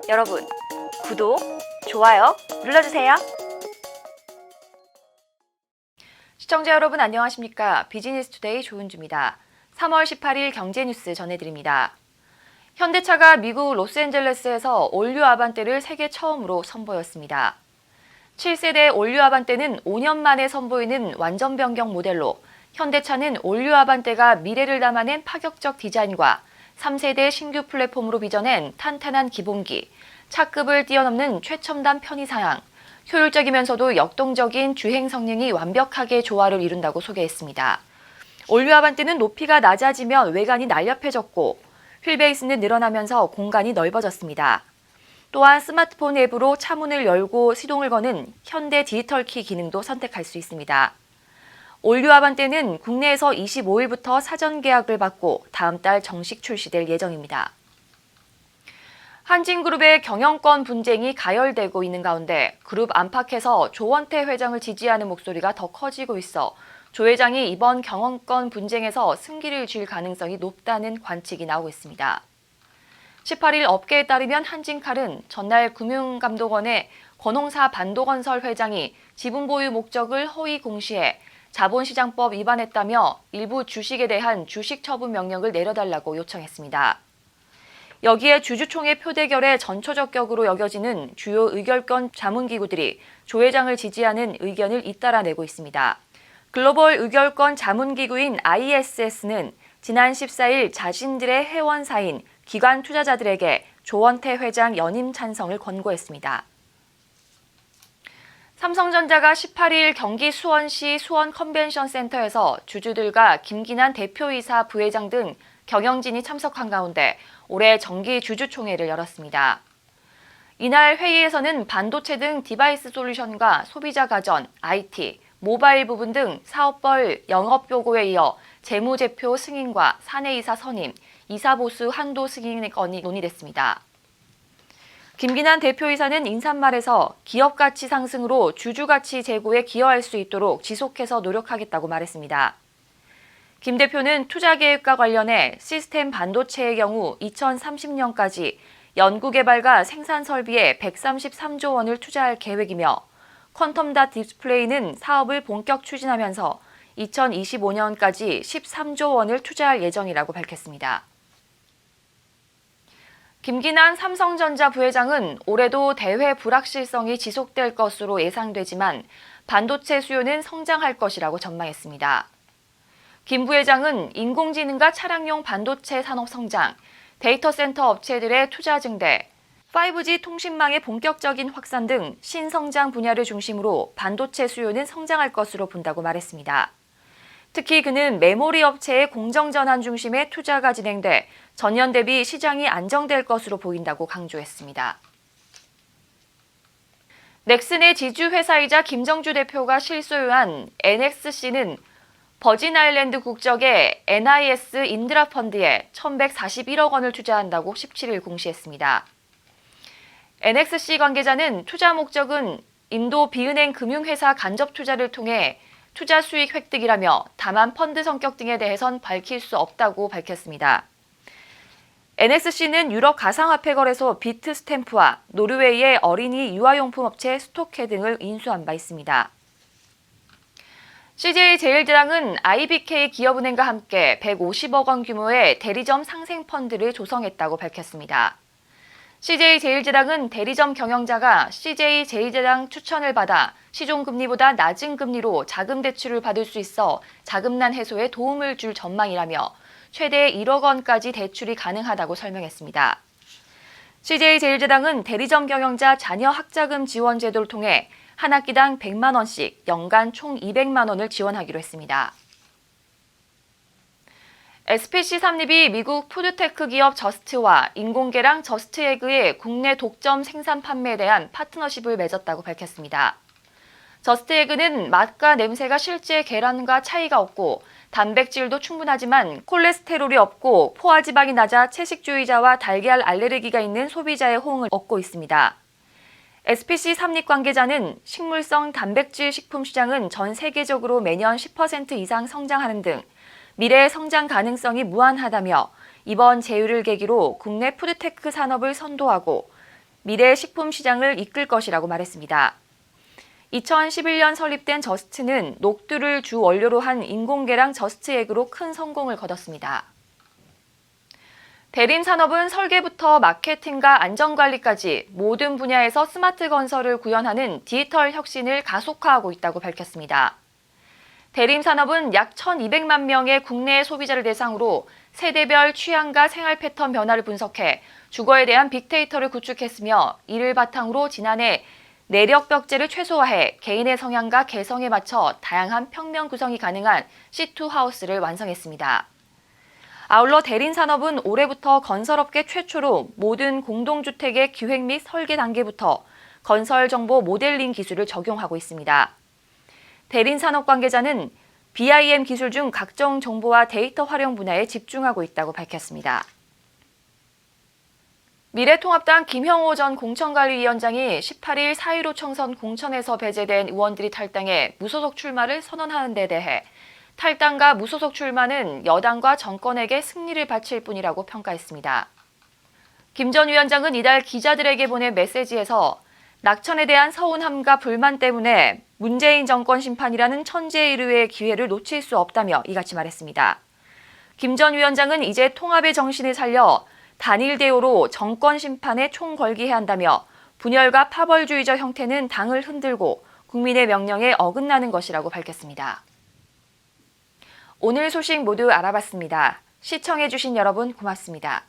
여러분, 구독, 좋아요 눌러주세요. 시청자 여러분 안녕하십니까? 비즈니스투데이 조은주입니다. 3월 18일 경제뉴스 전해드립니다. 현대차가 미국 로스앤젤레스에서 올류 아반떼를 세계 처음으로 선보였습니다. 7세대 올류 아반떼는 5년 만에 선보이는 완전 변경 모델로 현대차는 올류 아반떼가 미래를 담아낸 파격적 디자인과 3세대 신규 플랫폼으로 빚어낸 탄탄한 기본기, 차급을 뛰어넘는 최첨단 편의사양, 효율적이면서도 역동적인 주행 성능이 완벽하게 조화를 이룬다고 소개했습니다. 올류 아반떼는 높이가 낮아지면 외관이 날렵해졌고 휠베이스는 늘어나면서 공간이 넓어졌습니다. 또한 스마트폰 앱으로 차문을 열고 시동을 거는 현대 디지털 키 기능도 선택할 수 있습니다. 올류 아반떼는 국내에서 25일부터 사전 계약을 받고 다음 달 정식 출시될 예정입니다. 한진그룹의 경영권 분쟁이 가열되고 있는 가운데 그룹 안팎에서 조원태 회장을 지지하는 목소리가 더 커지고 있어 조 회장이 이번 경영권 분쟁에서 승기를 쥘 가능성이 높다는 관측이 나오고 있습니다. 18일 업계에 따르면 한진칼은 전날 금융감독원의 권홍사 반도건설 회장이 지분 보유 목적을 허위 공시해 자본시장법 위반했다며 일부 주식에 대한 주식 처분 명령을 내려달라고 요청했습니다. 여기에 주주총회 표대결의 전초적 격으로 여겨지는 주요 의결권 자문기구들이 조 회장을 지지하는 의견을 잇따라 내고 있습니다. 글로벌 의결권 자문기구인 ISS는 지난 14일 자신들의 회원사인 기관 투자자들에게 조원태 회장 연임 찬성을 권고했습니다. 삼성전자가 18일 경기 수원시 수원 컨벤션 센터에서 주주들과 김기난 대표이사 부회장 등 경영진이 참석한 가운데 올해 정기 주주총회를 열었습니다. 이날 회의에서는 반도체 등 디바이스 솔루션과 소비자 가전, IT, 모바일 부분 등 사업벌 영업보고에 이어 재무제표 승인과 사내이사 선임, 이사보수 한도 승인 건이 논의됐습니다. 김기난 대표이사는 인사말에서 기업 가치 상승으로 주주 가치 제고에 기여할 수 있도록 지속해서 노력하겠다고 말했습니다. 김 대표는 투자 계획과 관련해 시스템 반도체의 경우 2030년까지 연구개발과 생산 설비에 133조 원을 투자할 계획이며 퀀텀닷 디스플레이는 사업을 본격 추진하면서 2025년까지 13조 원을 투자할 예정이라고 밝혔습니다. 김기난 삼성전자 부회장은 올해도 대외 불확실성이 지속될 것으로 예상되지만 반도체 수요는 성장할 것이라고 전망했습니다. 김 부회장은 인공지능과 차량용 반도체 산업 성장, 데이터 센터 업체들의 투자 증대, 5G 통신망의 본격적인 확산 등 신성장 분야를 중심으로 반도체 수요는 성장할 것으로 본다고 말했습니다. 특히 그는 메모리 업체의 공정전환 중심의 투자가 진행돼 전년 대비 시장이 안정될 것으로 보인다고 강조했습니다. 넥슨의 지주회사이자 김정주 대표가 실소유한 NXC는 버진아일랜드 국적의 NIS 인드라 펀드에 1,141억 원을 투자한다고 17일 공시했습니다. NXC 관계자는 투자 목적은 인도 비은행 금융회사 간접 투자를 통해 투자 수익 획득이라며 다만 펀드 성격 등에 대해선 밝힐 수 없다고 밝혔습니다. NXC는 유럽 가상화폐 거래소 비트스탬프와 노르웨이의 어린이 유아용품 업체 스토케 등을 인수한 바 있습니다. CJ제일제당은 IBK 기업은행과 함께 150억 원 규모의 대리점 상생펀드를 조성했다고 밝혔습니다. CJ제일제당은 대리점 경영자가 CJ제일제당 추천을 받아 시중금리보다 낮은 금리로 자금 대출을 받을 수 있어 자금난 해소에 도움을 줄 전망이라며 최대 1억 원까지 대출이 가능하다고 설명했습니다. CJ제일제당은 대리점 경영자 자녀 학자금 지원 제도를 통해 한 학기당 100만 원씩 연간 총 200만 원을 지원하기로 했습니다. SPC 삼립이 미국 푸드테크 기업 저스트와 인공계랑 저스트에그의 국내 독점 생산 판매에 대한 파트너십을 맺었다고 밝혔습니다. 저스트에그는 맛과 냄새가 실제 계란과 차이가 없고 단백질도 충분하지만 콜레스테롤이 없고 포화지방이 낮아 채식주의자와 달걀 알레르기가 있는 소비자의 호응을 얻고 있습니다. SPC 삼립 관계자는 식물성 단백질 식품 시장은 전 세계적으로 매년 10% 이상 성장하는 등 미래의 성장 가능성이 무한하다며 이번 제휴를 계기로 국내 푸드테크 산업을 선도하고 미래 식품 시장을 이끌 것이라고 말했습니다. 2011년 설립된 저스트는 녹두를 주 원료로 한 인공계랑 저스트에그로 큰 성공을 거뒀습니다. 대림산업은 설계부터 마케팅과 안전관리까지 모든 분야에서 스마트 건설을 구현하는 디지털 혁신을 가속화하고 있다고 밝혔습니다. 대림산업은 약 1,200만 명의 국내 소비자를 대상으로 세대별 취향과 생활 패턴 변화를 분석해 주거에 대한 빅데이터를 구축했으며 이를 바탕으로 지난해 내력 벽제를 최소화해 개인의 성향과 개성에 맞춰 다양한 평면 구성이 가능한 C2 하우스를 완성했습니다. 아울러 대림산업은 올해부터 건설업계 최초로 모든 공동주택의 기획 및 설계 단계부터 건설 정보 모델링 기술을 적용하고 있습니다. 대림산업 관계자는 BIM 기술 중 각종 정보와 데이터 활용 분야에 집중하고 있다고 밝혔습니다. 미래통합당 김형호 전 공천관리위원장이 18일 4.15 총선 공천에서 배제된 의원들이 탈당해 무소속 출마를 선언하는 데 대해 탈당과 무소속 출마는 여당과 정권에게 승리를 바칠 뿐이라고 평가했습니다. 김 전 위원장은 이달 기자들에게 보낸 메시지에서 낙천에 대한 서운함과 불만 때문에 문재인 정권 심판이라는 천재일우의 기회를 놓칠 수 없다며 이같이 말했습니다. 김 전 위원장은 이제 통합의 정신을 살려 단일 대우로 정권 심판에 총걸기해야 한다며 분열과 파벌주의적 형태는 당을 흔들고 국민의 명령에 어긋나는 것이라고 밝혔습니다. 오늘 소식 모두 알아봤습니다. 시청해주신 여러분 고맙습니다.